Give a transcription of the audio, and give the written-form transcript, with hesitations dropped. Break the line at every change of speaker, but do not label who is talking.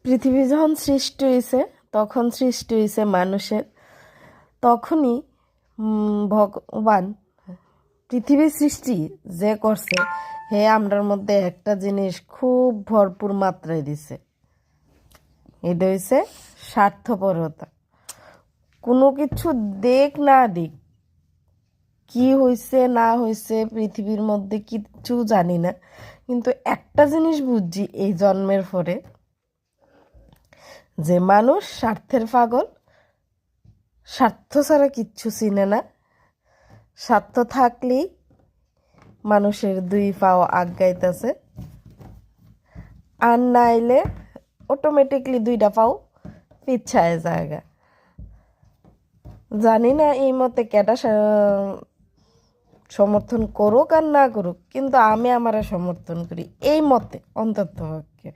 পৃথিবী যখন সৃষ্টি হয়েছে তখন সৃষ্টি হয়েছে মানুষের। তখনই ভগবান পৃথিবীর সৃষ্টি যে করছে হে আমরার মধ্যে একটা জিনিস খুব ভরপুর মাত্রায় দিছে, এটা হয়েছে স্বার্থপরতা। কোনো কিছু দেখ না দেখ, কি হয়েছে না হয়েছে পৃথিবীর মধ্যে কিচ্ছু জানি না, কিন্তু একটা জিনিস বুঝছি এই জন্মের পরে, যে মানুষ স্বার্থের পাগল, স্বার্থ ছাড়া কিচ্ছু চিনে না। স্বার্থ থাকলেই মানুষের দুই পাও আগাইতেছে, আর নাইলে অটোমেটিকলি দুইটা পাও পিছায় জায়গা। জানি না এই মতে কেটা সমর্থন করুক আর না করুক, কিন্তু আমি আমারে সমর্থন করি এই মতে অন্তত পক্ষে।